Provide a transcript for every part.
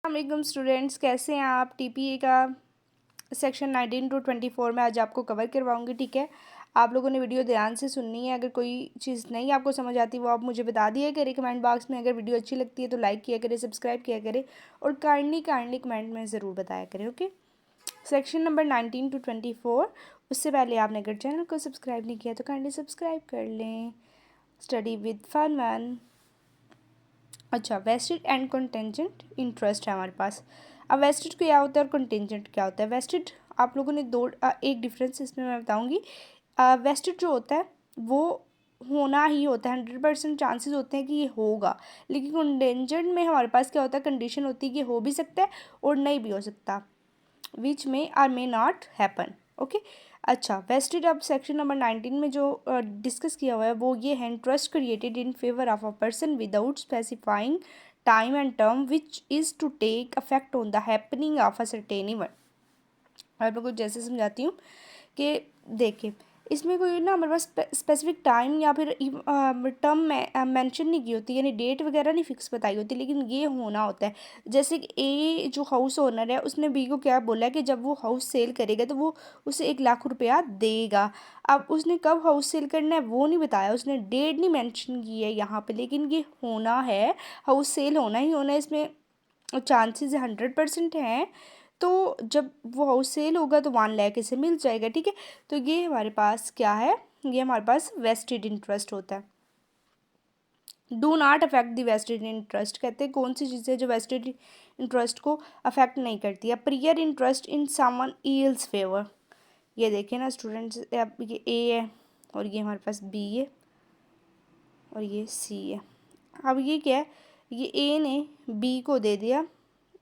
अस्सलाम स्टूडेंट्स, कैसे हैं आप। टीपीए का सेक्शन 19 टू 24 में आज आपको कवर करवाऊंगी। ठीक है, आप लोगों ने वीडियो ध्यान से सुननी है। अगर कोई चीज़ नहीं आपको समझ आती वो आप मुझे बता दिया करें कमेंट बॉक्स में। अगर वीडियो अच्छी लगती है तो लाइक किया करें, सब्सक्राइब किया करें और काइंडली कमेंट में ज़रूर बताया करें। Okay, section number 19 to 24। उससे पहले आपने अगर चैनल को सब्सक्राइब नहीं किया तो काइंडली सब्सक्राइब कर लें। Study with fun one. अच्छा, वेस्टेड एंड कंटेंजेंट इंटरेस्ट है हमारे पास। अब वेस्टेड क्या होता है और कंटेंजेंट क्या होता है। वेस्टेड आप लोगों ने एक डिफरेंस इसमें मैं बताऊंगी। वेस्टेड जो होता है वो होना ही होता है, 100% चांसेस होते हैं कि ये होगा। लेकिन कंटेंजेंट में हमारे पास क्या होता है, कंडीशन होती है कि हो भी सकता है और नहीं भी हो सकता, which may or may not happen. Okay, अच्छा, वेस्टेड अब सेक्शन नंबर 19 में जो डिस्कस किया हुआ है वो ये है, trust created in favour of a person without specifying time and term which is to take affect on the happening of a certain event. आप लोगों को जैसे समझाती हूँ कि देखिए, इसमें कोई ना हमारे पास स्पेसिफिक टाइम या फिर टर्म मेंशन नहीं की होती, यानी डेट वगैरह नहीं फिक्स बताई होती, लेकिन ये होना होता है। जैसे कि ए जो हाउस ओनर है उसने बी को क्या बोला है कि जब वो हाउस सेल करेगा तो वो उसे 1 लाख रुपया देगा। अब उसने कब हाउस सेल करना है वो नहीं बताया, उसने डेट नहीं मेंशन की है यहाँ पे, लेकिन ये होना है, हाउस सेल होना ही होना है। इसमें चांसेस 100% हैं। तो जब वो हाउस सेल होगा तो 1 लाख इसे मिल जाएगा। ठीक है, तो ये हमारे पास क्या है, ये हमारे पास वेस्टेड इंटरेस्ट होता है। Do not affect the vested interest कहते हैं कौन सी चीज़ें जो वेस्टेड इंटरेस्ट को अफेक्ट नहीं करती है। Prior interest in someone else favour. ये देखिए ना स्टूडेंट्स, अब ये ए है और ये हमारे पास बी है और ये सी है। अब ये क्या है, ये ए ने बी को दे दिया,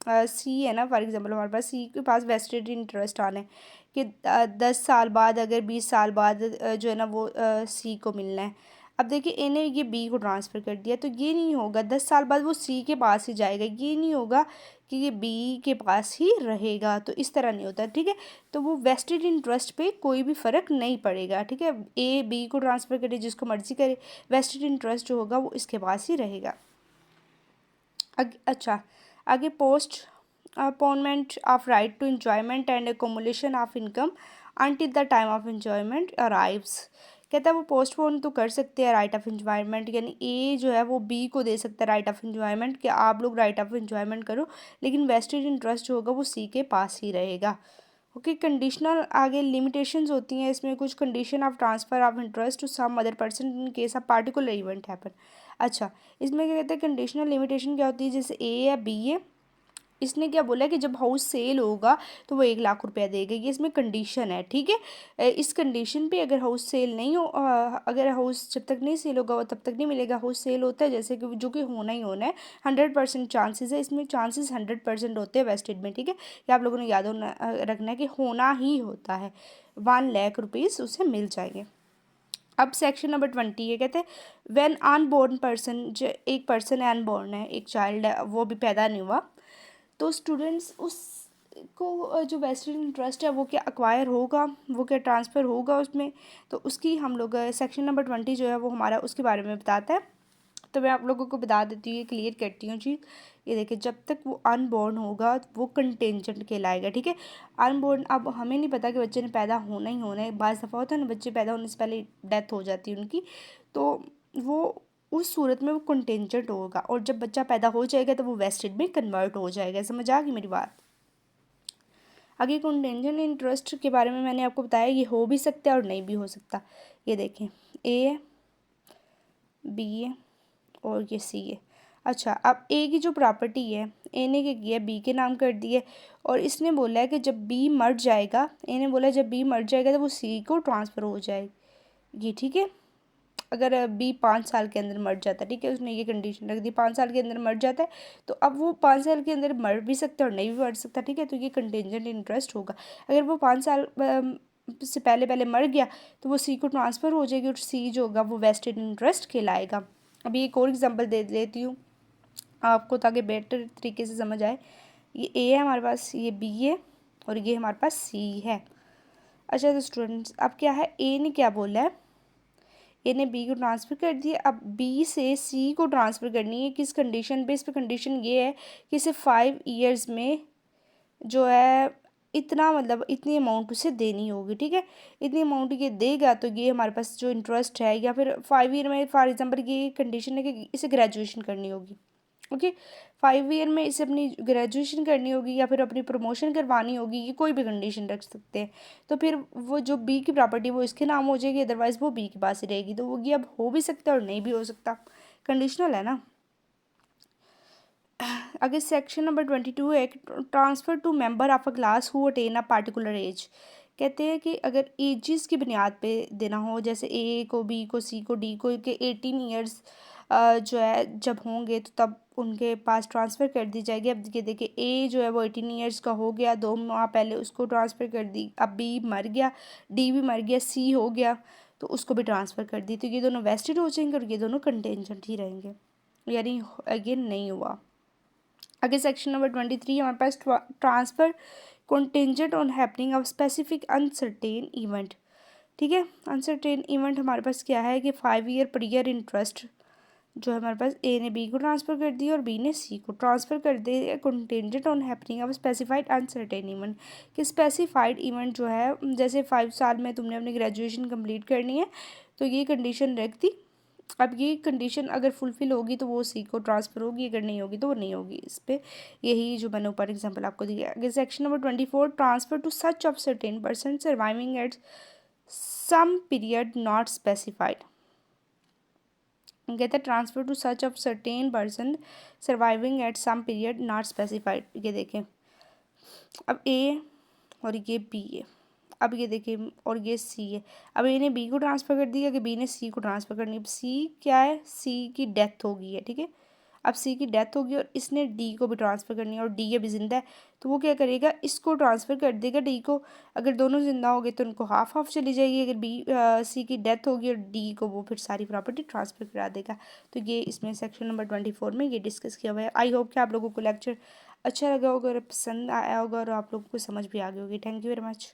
सी है ना, फॉर एग्जांपल हमारे पास सी के पास वेस्टेड इंटरेस्ट आना है कि 10 साल बाद, अगर 20 साल बाद जो है ना वो सी को मिलना है। अब देखिए ए ने ये बी को ट्रांसफ़र कर दिया तो ये नहीं होगा, 10 साल बाद वो सी के पास ही जाएगा, ये नहीं होगा कि ये बी के पास ही रहेगा। तो इस तरह नहीं होता। ठीक है, तो वो वेस्टेड इंटरेस्ट पे कोई भी फ़र्क नहीं पड़ेगा। ठीक है, ए बी को ट्रांसफ़र करे, जिसको मर्ज़ी करे, वेस्टेड इंटरेस्ट जो होगा वो इसके पास ही रहेगा। अच्छा, आगे postponement of right to enjoyment and accumulation of income until the time of enjoyment arrives. कहता है वो पोस्टपोन तो कर सकते हैं राइट ऑफ एंजॉयमेंट, यानी ए जो है वो बी को दे सकता है राइट ऑफ एंजॉयमेंट कि आप लोग राइट ऑफ एंजॉयमेंट करो, लेकिन वेस्टेड इंटरेस्ट जो होगा वो सी के पास ही रहेगा। ओके, कंडीशनल आगे लिमिटेशंस होती हैं इसमें, कुछ condition of transfer of interest to some other person in case of particular event happen. अच्छा, इसमें क्या कहते हैं, कंडीशनल लिमिटेशन क्या होती है, जैसे ए या बी है, इसने क्या बोला है कि जब हाउस सेल होगा तो वो 1 लाख रुपया देगा, ये इसमें कंडीशन है। ठीक है, इस कंडीशन पे अगर हाउस सेल नहीं हो, अगर हाउस जब तक नहीं सेल होगा वो तब तक नहीं मिलेगा। हाउस सेल होता है जैसे कि जो कि होना ही होना है, 100% चांसेस है, इसमें चांसेस 100% होते हैं वेस्टेड में। ठीक है, ये आप लोगों ने याद रखना है कि होना ही होता है, 1 लाख रुपीज़ उसे मिल जाएंगे। अब सेक्शन नंबर 20 ये कहते हैं व्हेन अनबोर्न पर्सन, जो एक पर्सन है अनबोर्न है, एक चाइल्ड है, वो भी पैदा नहीं हुआ, तो स्टूडेंट्स उसको जो वेस्टेड इंटरेस्ट है वो क्या अक्वायर होगा, वो क्या ट्रांसफ़र होगा उसमें, तो उसकी हम लोग सेक्शन नंबर 20 जो है वो हमारा उसके बारे में बताता है। तो मैं आप लोगों को बता देती हूँ, ये क्लियर करती हूँ चीज़। ये देखिए, जब तक वो अनबॉर्न होगा वो कंटेंजेंट कहलाएगा। ठीक है, अनबॉर्न, अब हमें नहीं पता कि बच्चे ने पैदा होना ही होना है, बाज़ दफ़ा होता है ना बच्चे पैदा होने से पहले डेथ हो जाती है उनकी, तो वो उस सूरत में वो कंटेंजेंट होगा, और जब बच्चा पैदा हो जाएगा तो वो वेस्टेड में कन्वर्ट हो जाएगा। समझ आ गई मेरी बात। आगे कंटेंजेंट इंटरेस्ट के बारे में मैंने आपको बताया, ये हो भी सकता है और नहीं भी हो सकता। ये देखें, ए है, बी है और ये सी है। अच्छा, अब ए की जो प्रॉपर्टी है, ए ने क्या किया, बी के नाम कर दिए, और इसने बोला है कि जब बी मर जाएगा, ए ने बोला जब बी मर जाएगा तो वो सी को ट्रांसफ़र हो जाएगी। ठीक है, अगर बी 5 साल के अंदर मर जाता है, ठीक है, उसने ये कंडीशन रख दी 5 साल के अंदर मर जाता है, तो अब वो 5 साल के अंदर मर भी सकता है और नहीं भी मर सकता। ठीक है, तो ये कंटेंजेंट इंटरेस्ट होगा। अगर वो 5 साल से पहले पहले मर गया तो वो सी को ट्रांसफ़र हो जाएगी और सी जो होगा वो वेस्टेड इंटरेस्ट कहलाएगा। अभी एक और एग्जांपल दे देती हूँ आपको ताकि बेटर तरीके से समझ आए। ये ए है हमारे पास, ये बी है और ये हमारे पास सी है। अच्छा, तो स्टूडेंट्स अब क्या है, ए ने क्या बोला है, ए ने बी को ट्रांसफ़र कर दिया, अब बी से सी को ट्रांसफ़र करनी है। किस कंडीशन पे? इस पे कंडीशन ये है कि इसे 5 ईयर्स में जो है इतना मतलब इतनी अमाउंट उसे देनी होगी, ठीक है। इतनी अमाउंट ये देगा तो ये हमारे पास जो इंटरेस्ट है, या फिर 5 ईयर में फॉर एग्जांपल ये कंडीशन है कि इसे ग्रेजुएशन करनी होगी, ओके। 5 ईयर में इसे अपनी ग्रेजुएशन करनी होगी या फिर अपनी प्रमोशन करवानी होगी, ये कोई भी कंडीशन रख सकते हैं। तो फिर वो जो बी की प्रॉपर्टी वो इसके नाम हो जाएगी, अदरवाइज़ वो बी के पास ही रहेगी। तो वो ये अब हो भी सकता है और नहीं भी हो सकता, कंडीशनल है ना। अगर सेक्शन नंबर 22 है, transfer to member of a class who attain a particular age. कहते हैं कि अगर एजिस की बुनियाद पे देना हो, जैसे ए को, बी को, सी को, डी को, के 18 ईयर्स जो है जब होंगे तो तब उनके पास ट्रांसफ़र कर दी जाएगी। अब ये देखिए ए जो है वो 18 ईयर्स का हो गया, 2 माह पहले उसको ट्रांसफ़र कर दी। अब बी मर गया, डी भी मर गया, सी हो गया तो उसको भी ट्रांसफ़र कर दी। तो ये दोनों वेस्टेड हो जाएंगे और ये दोनों कंटेंजेंट ही रहेंगे, यानी अगेन नहीं हुआ। आगे सेक्शन नंबर 23 हमारे पास transfer contingent on happening of specific uncertain event, ठीक है। अनसर्टेन इवेंट हमारे पास क्या है कि 5 ईयर पर ईयर इंटरेस्ट जो है हमारे पास ए ने बी को ट्रांसफ़र कर दिया और बी ने सी को ट्रांसफ़र कर दिया contingent on happening of specified uncertain event. कि स्पेसिफाइड इवेंट जो है जैसे 5 साल में तुमने अपनी ग्रेजुएशन कंप्लीट करनी है तो ये कंडीशन रख दी। अब ये कंडीशन अगर फुलफ़िल होगी तो वो सी को ट्रांसफ़र होगी, अगर नहीं होगी तो वो नहीं होगी। इस पर यही जो मैंने ऊपर एग्जांपल आपको दिया। अगर section number 24 transfer to such of certain person surviving at some period not specified. कहते हैं transfer to such of certain person surviving at some period not specified. ये देखें अब ए और ये बी है, अब ये देखिए और ये सी है। अब ए ने बी को ट्रांसफ़र कर दिया कि बी ने सी को ट्रांसफ़र करनी। अब सी क्या है? सी की डेथ हो गई है, ठीक है। अब सी की डेथ होगी और इसने डी को भी ट्रांसफ़र करनी है और डी अभी ज़िंदा है तो वो क्या करेगा? इसको ट्रांसफ़र कर देगा डी को। अगर दोनों ज़िंदा हो गए तो उनको हाफ हाफ चली जाएगी। अगर बी सी की डेथ होगी और डी को वो फिर सारी प्रॉपर्टी ट्रांसफ़र करा देगा। तो ये इसमें सेक्शन नंबर 24 में ये डिस्कस किया हुआ है। आई होप कि आप लोगों को लेक्चर अच्छा लगा होगा और पसंद आया होगा और आप लोगों को समझ भी आ गई होगी। Thank you very much.